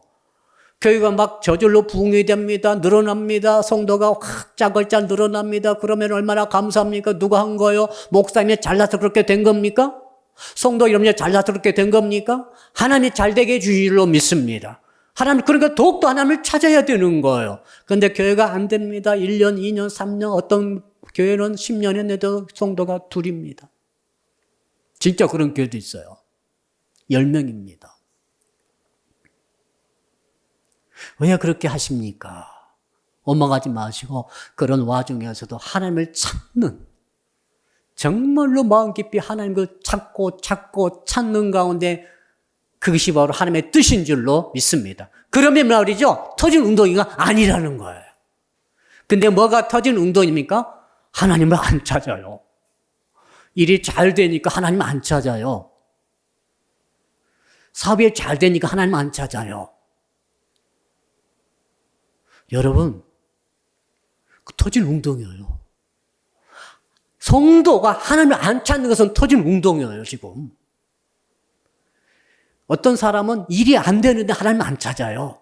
교회가 막 저절로 부흥이 됩니다. 늘어납니다. 성도가 확 짜글짜 늘어납니다. 그러면 얼마나 감사합니까? 누가 한 거예요? 목사님이 잘나서 그렇게 된 겁니까? 성도 여러분이 잘나서 그렇게 된 겁니까? 하나님이 잘되게 해주실 줄로 믿습니다. 하나님, 그러니까 더욱더 하나님을 찾아야 되는 거예요. 그런데 교회가 안 됩니다. 1년, 2년, 3년, 어떤 교회는 10년 했는데도 성도가 둘입니다. 진짜 그런 교회도 있어요. 10명입니다. 왜 그렇게 하십니까? 원망하지 마시고 그런 와중에서도 하나님을 찾는, 정말로 마음 깊이 하나님을 찾고 찾는 가운데 그것이 바로 하나님의 뜻인 줄로 믿습니다. 그러면 말이죠, 터진 웅덩이가 아니라는 거예요. 근데 뭐가 터진 웅덩이입니까? 하나님을 안 찾아요. 일이 잘 되니까 하나님 안 찾아요. 사업이 잘 되니까 하나님 안 찾아요. 여러분, 그 터진 웅덩이예요. 성도가 하나님을 안 찾는 것은 터진 웅덩이예요, 지금. 어떤 사람은 일이 안 되는데 하나님을 안 찾아요.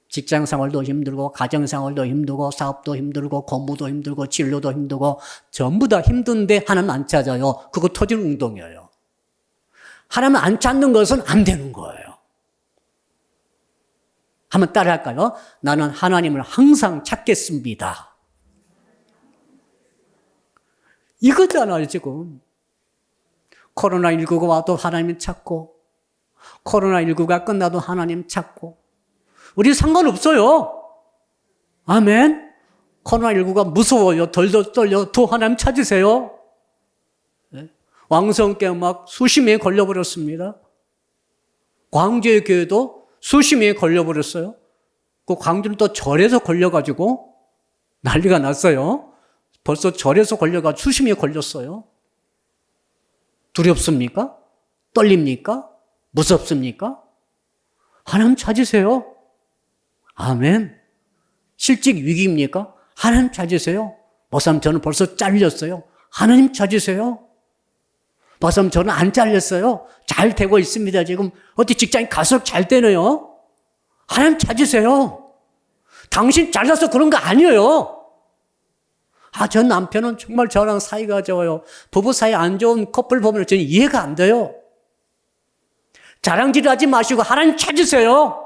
직장 생활도 힘들고, 가정 생활도 힘들고, 사업도 힘들고, 공부도 힘들고, 진로도 힘들고, 전부 다 힘든데 하나님 안 찾아요. 그거 터진 웅덩이예요. 하나님을 안 찾는 것은 안 되는 거예요. 한번 따라 할까요? 나는 하나님을 항상 찾겠습니다. 이거잖아요, 지금. 코로나19가 와도 하나님 찾고, 코로나19가 끝나도 하나님 찾고, 우리 상관없어요. 아멘. 코로나19가 무서워요. 덜덜 떨려. 더 하나님 찾으세요. 네? 왕성께 막 수십 명이 걸려버렸습니다. 광주의 교회도 수십 명이 걸려버렸어요. 그 광주는 또 절에서 걸려가지고 난리가 났어요. 벌써 절에서 걸려가지고 수십 명이 걸렸어요. 두렵습니까? 떨립니까? 무섭습니까? 하나님 찾으세요. 아멘. 실직 위기입니까? 하나님 찾으세요. 목사님, 저는 벌써 잘렸어요. 하나님 찾으세요. 목사님, 저는 안 잘렸어요. 잘 되고 있습니다. 지금 어디 직장이 갈수록 잘 되네요. 하나님 찾으세요. 당신 잘나서 그런 거 아니에요. 저 남편은 정말 저랑 사이가 좋아요. 부부 사이 안 좋은 커플 보면 저는 이해가 안 돼요. 자랑질 하지 마시고 하나님 찾으세요.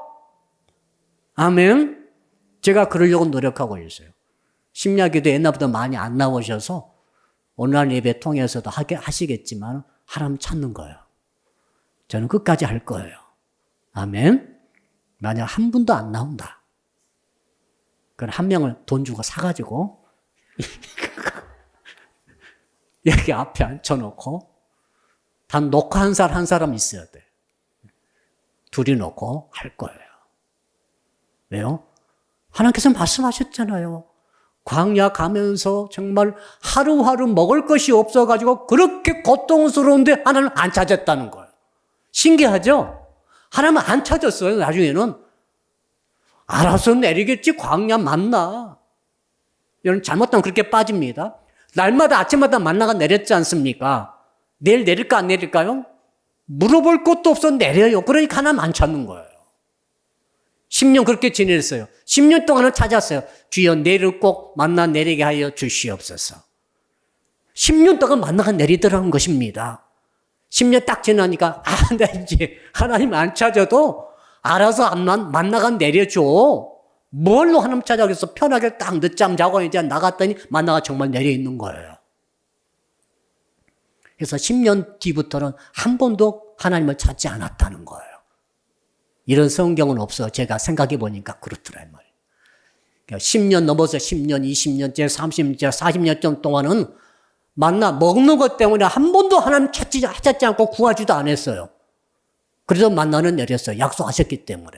아멘. 제가 그러려고 노력하고 있어요. 심야기도 옛날보다 많이 안 나오셔서 오늘 예배 통해서도 하시겠지만 하나님 찾는 거예요. 저는 끝까지 할 거예요. 아멘. 만약 한 분도 안 나온다. 그럼 한 명을 돈 주고 사가지고 여기 앞에 앉혀놓고 단 놓고 한 사람 있어야 돼. 둘이 놓고 할 거예요. 왜요? 하나님께서 말씀하셨잖아요. 광야 가면서 정말 하루하루 먹을 것이 없어가지고 그렇게 고통스러운데 하나님 안 찾았다는 거예요. 신기하죠? 하나님 안 찾았어요. 나중에는 알아서 내리겠지. 광야 만나. 여러분 잘못하면 그렇게 빠집니다. 날마다 아침마다 만나가 내렸지 않습니까? 내일 내릴까 안 내릴까요? 물어볼 것도 없어 내려요. 그러니까 하나님 안 찾는 거예요. 10년 그렇게 지냈어요. 10년 동안은 찾았어요. 주여 내일을 꼭 만나 내리게 하여 주시옵소서. 10년 동안 만나가 내리더라는 것입니다. 10년 딱 지나니까 나 이제 하나님 안 찾아도 알아서 만나가 내려줘. 뭘로 하나님 찾아서 편하게 딱 늦잠 자고 이제 나갔더니 만나가 정말 내려 있는 거예요. 그래서 10년 뒤부터는 한 번도 하나님을 찾지 않았다는 거예요. 이런 성경은 없어. 제가 생각해 보니까 그렇더라, 이 말이에요. 그러니까 10년 넘어서 10년, 20년째, 30년째, 40년 동안은 만나 먹는 것 때문에 한 번도 하나님 찾지 않고 구하지도 않았어요. 그래서 만나는 내렸어요. 약속하셨기 때문에.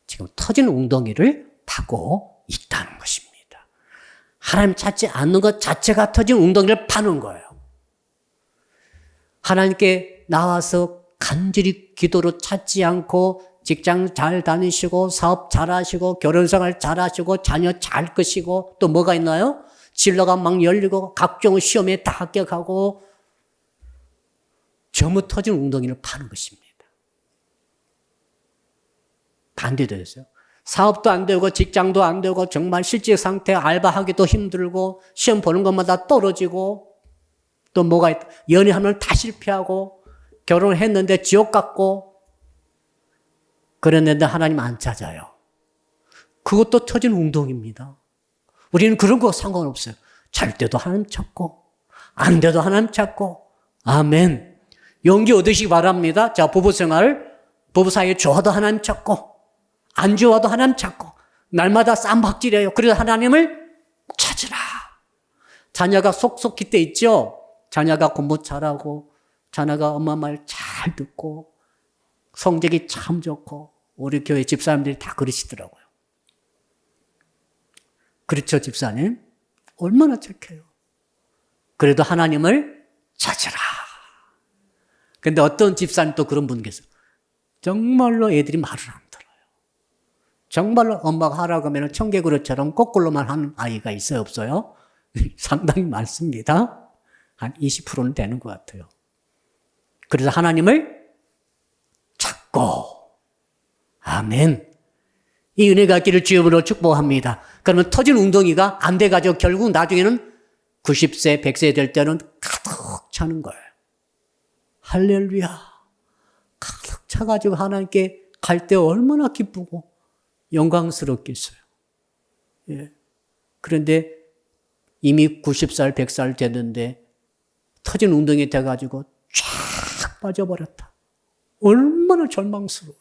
지금 터진 웅덩이를 파고 있다는 것입니다. 하나님 찾지 않는 것 자체가 터진 웅덩이를 파는 거예요. 하나님께 나와서 간절히 기도로 찾지 않고 직장 잘 다니시고 사업 잘 하시고 결혼생활 잘 하시고 자녀 잘 크시고 또 뭐가 있나요? 진로가 막 열리고 각종 시험에 다 합격하고 전부 터진 웅덩이를 파는 것입니다. 반대도 했어요. 사업도 안 되고 직장도 안 되고 정말 실제 상태 알바하기도 힘들고 시험 보는 것마다 떨어지고 또 뭐가 있다. 연애하면 다 실패하고 결혼했는데 지옥 같고 그랬는데 하나님 안 찾아요. 그것도 터진 웅덩이입니다. 우리는 그런 거 상관없어요. 잘 때도 하나님 찾고 안 돼도 하나님 찾고 아멘. 용기 얻으시기 바랍니다. 자, 부부 사이에 좋아도 하나님 찾고 안 좋아도 하나님 찾고 날마다 쌈박질해요. 그래서 하나님을 찾으라. 자녀가 속속히 때 있죠. 자녀가 공부 잘하고 자녀가 엄마 말 잘 듣고 성적이 참 좋고 우리 교회 집사님들이 다 그러시더라고요. 그렇죠, 집사님? 얼마나 착해요. 그래도 하나님을 찾으라. 근데 어떤 집사님 또 그런 분 계세요. 정말로 애들이 말을 안 들어요. 정말로 엄마가 하라고 하면 청개구리처럼 거꾸로만 하는 아이가 있어요, 없어요? 상당히 많습니다. 한 20%는 되는 것 같아요. 그래서 하나님을 찾고 아멘. 이 은혜가 있기를 주여으로 축복합니다. 그러면 터진 웅덩이가 안 돼가지고 결국 나중에는 90세, 100세 될 때는 가득 차는 거예요. 할렐루야. 가득 차가지고 하나님께 갈 때 얼마나 기쁘고 영광스럽겠어요. 예. 그런데 이미 90살, 100살 됐는데 터진 웅덩이 돼가지고 쫙 빠져버렸다. 얼마나 절망스러워요.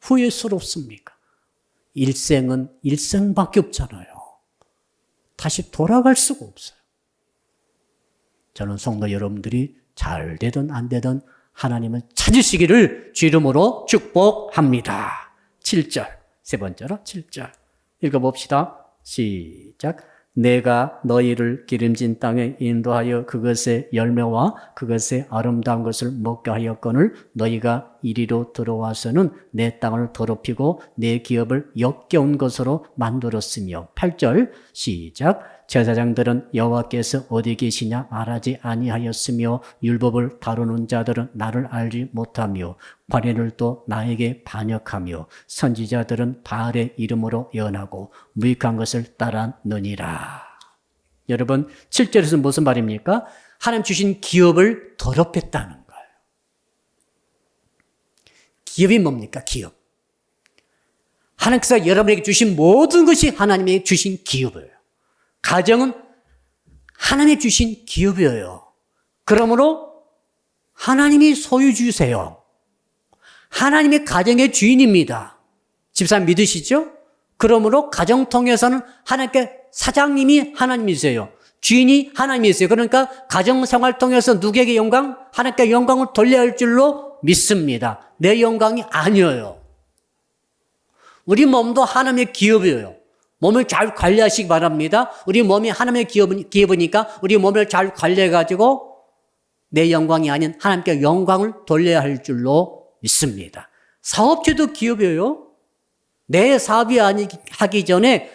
후회스럽습니까? 일생은 일생밖에 없잖아요. 다시 돌아갈 수가 없어요. 저는 성도 여러분들이 잘 되든 안 되든 하나님을 찾으시기를 주 이름으로 축복합니다. 7절, 세 번째로 7절 읽어봅시다. 시작. 내가 너희를 기름진 땅에 인도하여 그것의 열매와 그것의 아름다운 것을 먹게 하였거늘 너희가 이리로 들어와서는 내 땅을 더럽히고 내 기업을 역겨운 것으로 만들었으며 8절 시작. 제사장들은 여호와께서 어디 계시냐 말하지 아니하였으며 율법을 다루는 자들은 나를 알지 못하며 관원들도 나에게 반역하며 선지자들은 바알의 이름으로 예언하고 무익한 것을 따랐느니라. 여러분 7절에서 무슨 말입니까? 하나님 주신 기업을 더럽혔다는 거예요. 기업이 뭡니까? 기업. 하나님께서 여러분에게 주신 모든 것이 하나님에게 주신 기업이에요. 가정은 하나님이 주신 기업이에요. 그러므로 하나님이 소유주세요. 하나님이 가정의 주인입니다. 집사님 믿으시죠? 그러므로 가정 통해서는 하나님께 사장님이 하나님이세요. 주인이 하나님이세요. 그러니까 가정생활 통해서 누구에게 영광? 하나님께 영광을 돌려야 할 줄로 믿습니다. 내 영광이 아니에요. 우리 몸도 하나님의 기업이에요. 몸을 잘 관리하시기 바랍니다. 우리 몸이 하나님의 기업이니까 우리 몸을 잘 관리해가지고 내 영광이 아닌 하나님께 영광을 돌려야 할 줄로 믿습니다. 사업체도 기업이에요. 내 사업이 하기 전에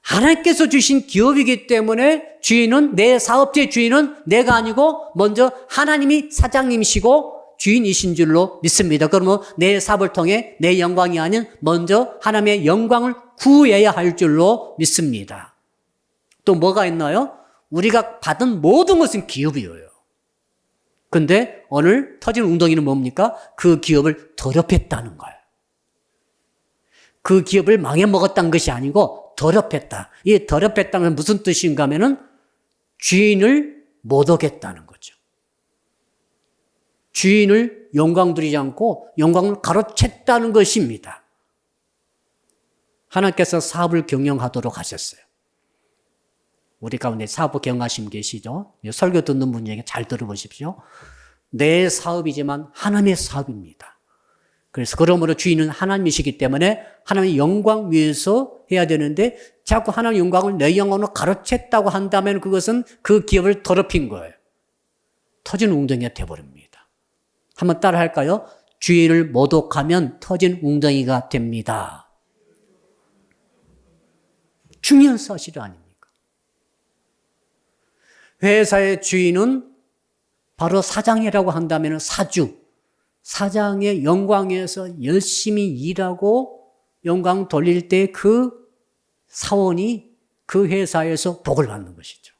하나님께서 주신 기업이기 때문에 주인은 내 사업체 주인은 내가 아니고 먼저 하나님이 사장님이시고 주인이신 줄로 믿습니다. 그러면 내 사업을 통해 내 영광이 아닌 먼저 하나님의 영광을 구해야 할 줄로 믿습니다. 또 뭐가 있나요? 우리가 받은 모든 것은 기업이에요. 근데 오늘 터진 웅덩이는 뭡니까? 그 기업을 더럽혔다는 거예요. 그 기업을 망해먹었다는 것이 아니고 더럽혔다. 이 더럽혔다는 건 무슨 뜻인가 하면은 주인을 못 오겠다는 거죠. 주인을 영광 드리지 않고 영광을 가로챘다는 것입니다. 하나님께서 사업을 경영하도록 하셨어요. 우리 가운데 사업을 경영하신 분 계시죠? 설교 듣는 분에게 잘 들어보십시오. 내 사업이지만 하나님의 사업입니다. 그래서 그러므로 주인은 하나님이시기 때문에 하나님의 영광 위해서 해야 되는데 자꾸 하나님의 영광을 내 영광으로 가로챘다고 한다면 그것은 그 기업을 더럽힌 거예요. 터진 웅덩이가 돼버립니다. 한번 따라 할까요? 주인을 모독하면 터진 웅덩이가 됩니다. 중요한 사실 아닙니까? 회사의 주인은 바로 사장이라고 한다면 사주, 사장의 영광에서 열심히 일하고 영광 돌릴 때 그 사원이 그 회사에서 복을 받는 것이죠.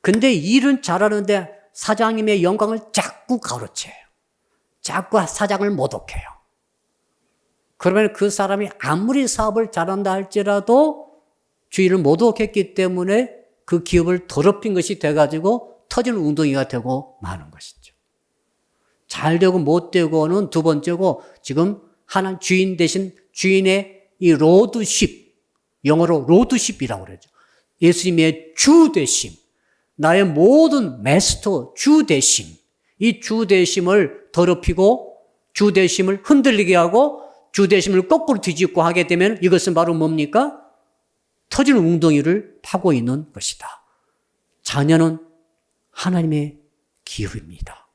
근데 일은 잘하는데 사장님의 영광을 자꾸 가로채요. 자꾸 사장을 모독해요. 그러면 그 사람이 아무리 사업을 잘한다 할지라도 주인을 모독했기 때문에 그 기업을 더럽힌 것이 돼가지고 터지는 웅덩이가 되고 마는 것이죠. 잘 되고 못 되고는 두 번째고 지금 하나님 주인 대신 주인의 이 로드십, 영어로 로드십이라고 그러죠. 예수님의 주 되심, 나의 모든 마스터 주 되심, 이 주 되심을 더럽히고 주 되심을 흔들리게 하고 주 되심을 거꾸로 뒤집고 하게 되면 이것은 바로 뭡니까? 터지는 웅덩이를 파고 있는 것이다. 자녀는 하나님의 기업입니다.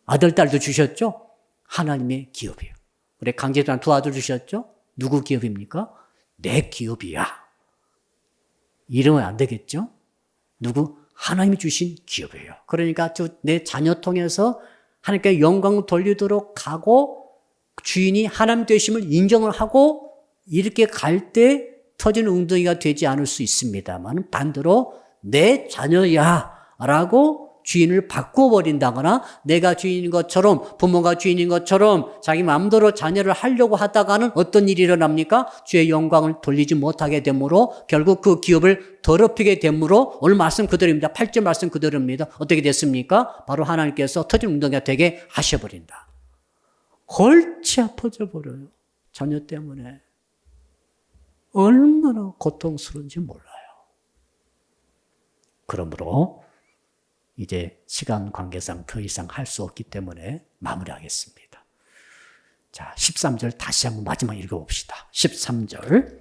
아들, 딸도 주셨죠? 하나님의 기업이에요. 우리 강제단 두 아들 주셨죠? 누구 기업입니까? 내 기업이야. 이러면 안 되겠죠? 누구? 하나님이 주신 기업이에요. 그러니까 내 자녀 통해서 하나님께 영광을 돌리도록 가고 주인이 하나님 되심을 인정을 하고 이렇게 갈 때 터지는 웅덩이가 되지 않을 수 있습니다만 반대로 내 자녀야 라고 주인을 바꿔버린다거나 내가 주인인 것처럼 부모가 주인인 것처럼 자기 마음대로 자녀를 하려고 하다가는 어떤 일이 일어납니까? 주의 영광을 돌리지 못하게 되므로 결국 그 기업을 더럽히게 되므로 오늘 말씀 그대로입니다. 8절 말씀 그대로입니다. 어떻게 됐습니까? 바로 하나님께서 터진 웅덩이가 되게 하셔버린다. 골치 아파져 버려요. 자녀 때문에. 얼마나 고통스러운지 몰라요. 그러므로 이제 시간 관계상 더 이상 할 수 없기 때문에 마무리하겠습니다. 자, 13절 다시 한번 마지막 읽어봅시다. 13절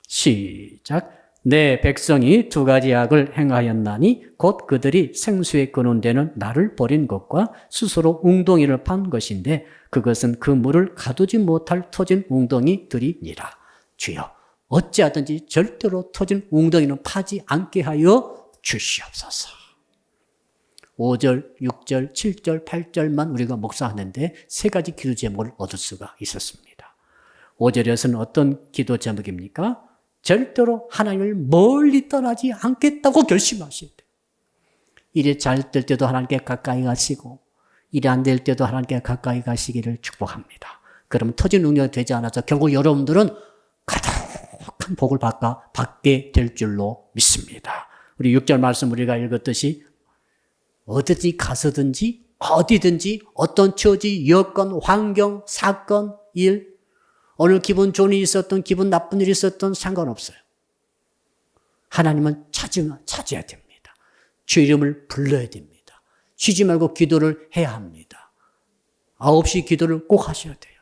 시작. 내 백성이 두 가지 악을 행하였나니 곧 그들이 생수에 끊은 데는 나를 버린 것과 스스로 웅덩이를 판 것인데 그것은 그 물을 가두지 못할 터진 웅덩이들이니라. 주여 어찌하든지 절대로 터진 웅덩이는 파지 않게 하여 주시옵소서. 5절, 6절, 7절, 8절만 우리가 묵상하는데 세 가지 기도 제목을 얻을 수가 있었습니다. 5절에서는 어떤 기도 제목입니까? 절대로 하나님을 멀리 떠나지 않겠다고 결심하셔야 돼요. 일이 잘 될 때도 하나님께 가까이 가시고 일이 안 될 때도 하나님께 가까이 가시기를 축복합니다. 그러면 터진 능력이 되지 않아서 결국 여러분들은 가득한 복을 받게 될 줄로 믿습니다. 우리 6절 말씀 우리가 읽었듯이 어디든지 가서든지 어디든지 어떤 처지, 여건, 환경, 사건, 일 오늘 기분 좋은 일이 있었던 기분 나쁜 일이 있었던 상관없어요. 하나님은 찾아야 됩니다. 주 이름을 불러야 됩니다. 쉬지 말고 기도를 해야 합니다. 9시 기도를 꼭 하셔야 돼요.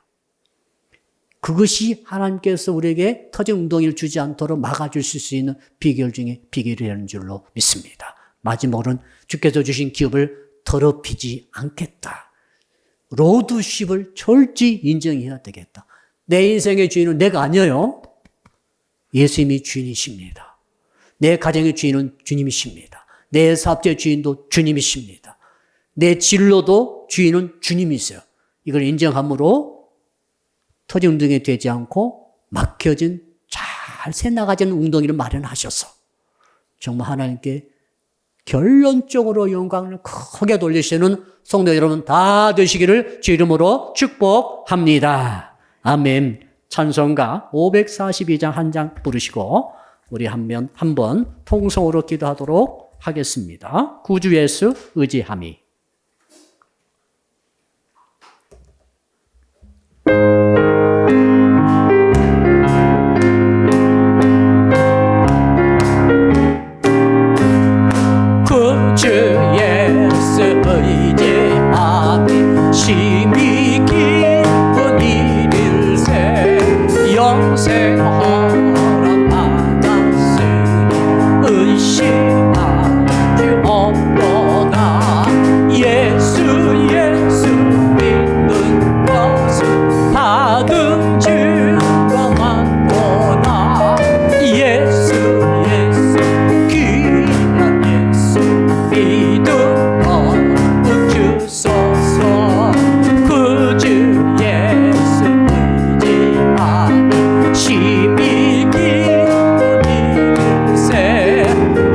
그것이 하나님께서 우리에게 터진 웅덩이를 주지 않도록 막아주실 수 있는 비결 중에 비결이라는 줄로 믿습니다. 마지막으로는 주께서 주신 기업을 더럽히지 않겠다. 로드십을 철저히 인정해야 되겠다. 내 인생의 주인은 내가 아니에요. 예수님이 주인이십니다. 내 가정의 주인은 주님이십니다. 내 사업자의 주인도 주님이십니다. 내 진로도 주인은 주님이세요. 이걸 인정함으로 터진 웅덩이 되지 않고 막혀진 잘 새나가지는 웅덩이를 마련하셔서 정말 하나님께 결론적으로 영광을 크게 돌리시는 성도 여러분 다 되시기를 주 이름으로 축복합니다. 아멘. 찬송가 542장 한 장 부르시고 우리 한번 통성으로 기도하도록 하겠습니다. 구주 예수 의지함이. 평생 허락받았으니 의심할 수 없도다. 예수 믿는 것은 받은 증거 많도다. 예수 귀한 예수 믿음 주소서. 그 주 예수 의지하니 심히 기쁘세.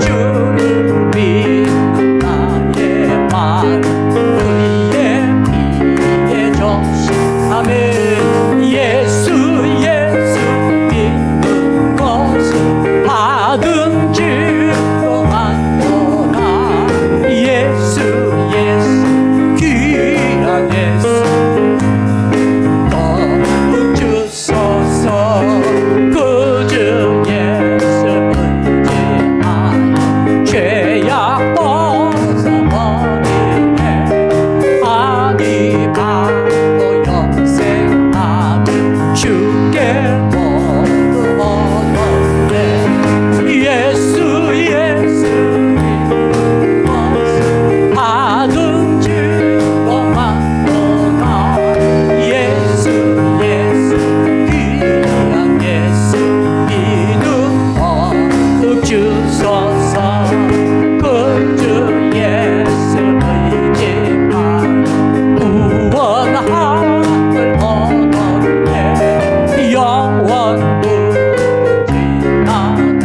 주를 믿는 나의 말 그의 피에 적시하며 예수 믿는 것은 받은 증거 많도다. 예수 귀한 예수 주소서. 그 주 예수 의지하여 죄악 벗어버리네. 아니 바로 영생하며 주께 모두 얻었네. 예수 믿는 것은 받은 증거 많도다. 예수 귀한 예수 믿음 주소서. 그 주 예수 의지하여 구원함을 얻었네. 영원 누리지 나도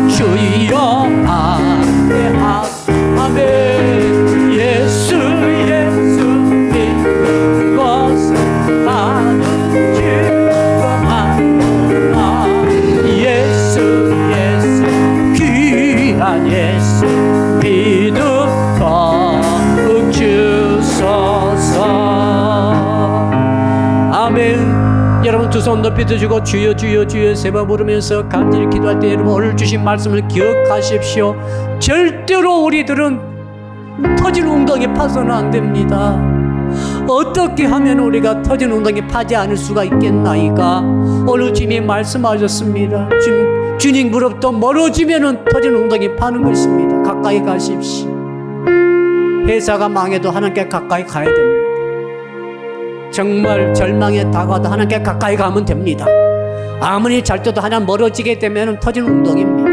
주여 아멘. 예수 믿는 것은 받은 증거 많도다. 예수 귀한 예수 믿음 주소서. 아멘. 여러분 두 손 높이 드시고 주여 주여 주여 세 번 부르면서 간절히 기도할 때 여러분 오늘 주신 말씀을 기억하십시오. 절대로 우리들은 터진 웅덩이 파서는 안 됩니다. 어떻게 하면 우리가 터진 웅덩이 파지 않을 수가 있겠나이까? 오늘 주님이 말씀하셨습니다. 주님으로부터 멀어지면은 터진 웅덩이 파는 것입니다. 가까이 가십시오. 회사가 망해도 하나님께 가까이 가야 됩니다. 정말 절망에 다가와도 하나님께 가까이 가면 됩니다. 아무리 잘 때도 하나님 멀어지게 되면 터진 웅덩이입니다.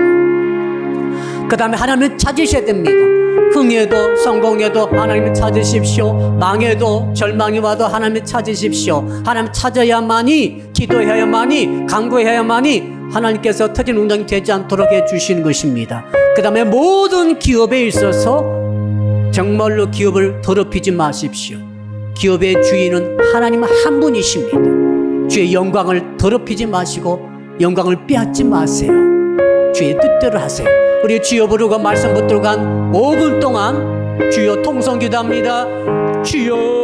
그 다음에 하나님을 찾으셔야 됩니다. 흥해도 성공해도 하나님을 찾으십시오. 망해도 절망이 와도 하나님을 찾으십시오. 하나님 찾아야만이, 기도해야만이, 간구해야만이 하나님께서 터진 웅덩이 되지 않도록 해주시는 것입니다. 그 다음에 모든 기업에 있어서 정말로 기업을 더럽히지 마십시오. 기업의 주인은 하나님 한 분이십니다. 주의 영광을 더럽히지 마시고 영광을 빼앗지 마세요. 주의 뜻대로 하세요. 우리 주여 부르고 말씀 붙들고 간 5분 동안 주여 통성기도합니다. 주여